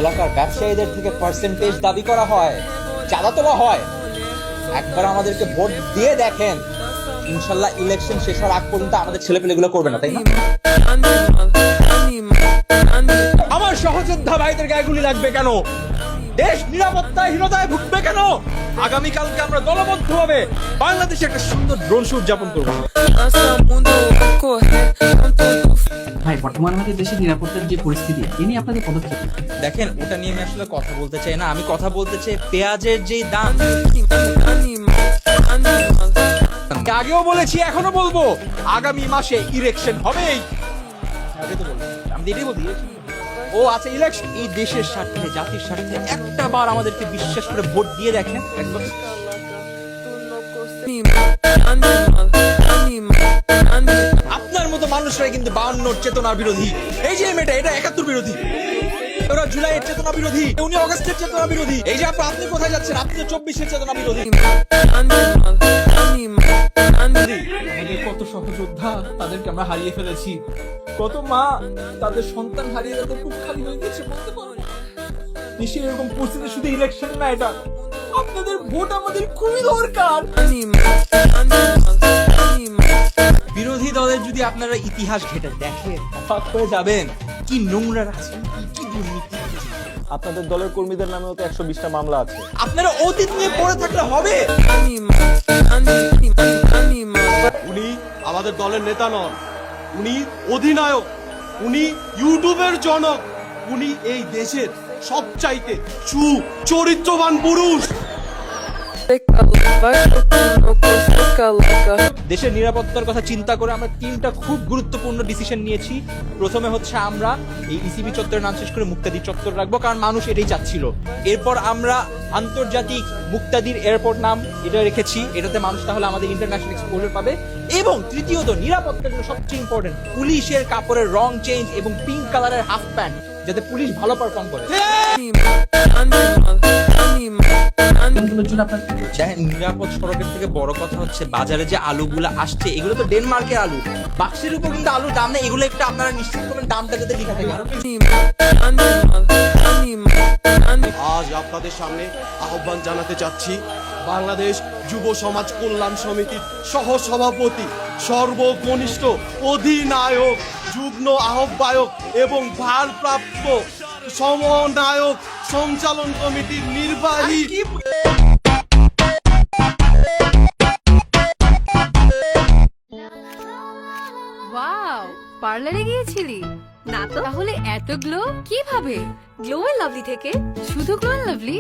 এলাকার ব্যবসায়ীদের থেকে পার্সেন্টেজ দাবি করা হয়, চাঁদা তোলা হয়। একবার আমাদেরকে ভোট দিয়ে দেখেন, ইনশাল্লাহ ইলেকশন শেষ হওয়ার আগ পর্যন্ত আমাদের ছেলেপেলেগুলো করবে না, তাই না? আমার সহযোদ্ধা ভাইদের গায়ে গুলি লাগবে কেন? দেশ নিরাপত্তাহীনতায় ভুগবে কেন? আগামীকালকে আমরা দলবদ্ধভাবে বাংলাদেশে একটা সুন্দর ড্রোন শো উদযাপন করবো। ভাই, বর্তমানে আমাদের দেশের নিরাপত্তার যে পরিস্থিতি, এ নিয়ে আপনাদের পদক্ষেপ। দেখেন, ওটা নিয়ে আমি আসলে কথা বলতে চাই না। আমি কথা বলতে চাই পেঁয়াজের যে দাম। আগেও বলেছি, এখনো বলবো, আগামী মাসে ইলেকশন হবেই। আমি এটাই বলছি। ও আচ্ছা, ইলেকশন এই দেশের স্বার্থে, জাতির স্বার্থে একটা বার আমাদেরকে বিশ্বাস করে ভোট দিয়ে দেখেন একবার। আপনার মতো মানুষরাই কিন্তু 52 চেতনার বিরোধী। এই যে মেয়েটা, এটা 71 বিরোধী। ওরা জুলাইয়ের চেতনা বিরোধী, উনি অগস্টের চেতনা বিরোধী। এই যে আপনি কোথায় যাচ্ছেন? আপনি তো 24-এর চেতনা বিরোধী। আমাদের কত সহযোদ্ধা, তাদেরকে আমরা হারিয়ে ফেলেছি। কত মা তাদের সন্তান হারিয়ে যাতে খুব খালি হয়ে গেছে, বলতে পারো না। দেশে এরকম পরিস্থিতি শুধু ইলেকশন না, এটা আপনাদের ভোট আমাদের খুবই দরকার। বিরোধী দলের যদি আপনারা ইতিহাস ঘেটে দেখেন, অবাক হয়ে যাবেন কি নোংরা রাজনীতি, কি দুর্নীতি। আপনাদের দলের কর্মীদের নামেও তো 120টা মামলা আছে। আপনারা অতীত নিয়ে পড়ে থাকলে হবে? উনি আমাদের দলের নেতা নন, উনি অধিনায়ক, উনি ইউটিউবের জনক, উনি এই দেশের সবচাইতে সুচরিত্রবান পুরুষ। দেশের নিরাপত্তার কথা চিন্তা করে আমরা 3টা খুব গুরুত্বপূর্ণ ডিসিশন নিয়েছি। প্রথমে হচ্ছে আমরা এই ইসিবি চত্বরের নাম শেষ করে মুক্তাদির চত্বর রাখবো, কারণ মানুষ এটাই চাচ্ছিল। এরপর আমরা আন্তর্জাতিক মুক্তাদির এয়ারপোর্ট নাম এটা রেখেছি, এটাতে মানুষ তাহলে আমাদের ইন্টারন্যাশনাল এক্সপোজার পাবে। এবং তৃতীয়ত, নিরাপত্তার জন্য সবচেয়ে ইম্পর্টেন্ট, পুলিশের কাপড়ের রং চেঞ্জ এবং পিঙ্ক কালারের হাফ প্যান্ট, যাতে পুলিশ ভালো পারফর্ম করে। নিরাপদ সড়কের থেকে বড় কথা হচ্ছে বাজারে যে আলুগুলো আসছে, এগুলো তো ডেনমার্কের আলু। বাক্সের উপর কিন্তু আলুর দাম নেই, এগুলো একটু আপনারা নিশ্চিত করবেন দামটা যাতে লেখা থাকে। আজ আপনাদের সামনে আহ্বান জানাতে চাচ্ছি বাংলাদেশ যুব সমাজ কল্যাণ সমিতির সহ সভাপতি, সর্বকনিষ্ঠ অধিনায়ক, যুগ্ম আহ্বায়ক এবং ভারপ্রাপ্ত সমন্বয়ক সঞ্চালন কমিটির নির্বাহী। ওয়াও, পার্লারে গিয়েছিলি? না তো। তাহলে এত গ্লো কিভাবে? গ্লো এন্ড লাভলি থেকে। শুধু গ্লো এন্ড লাভলি?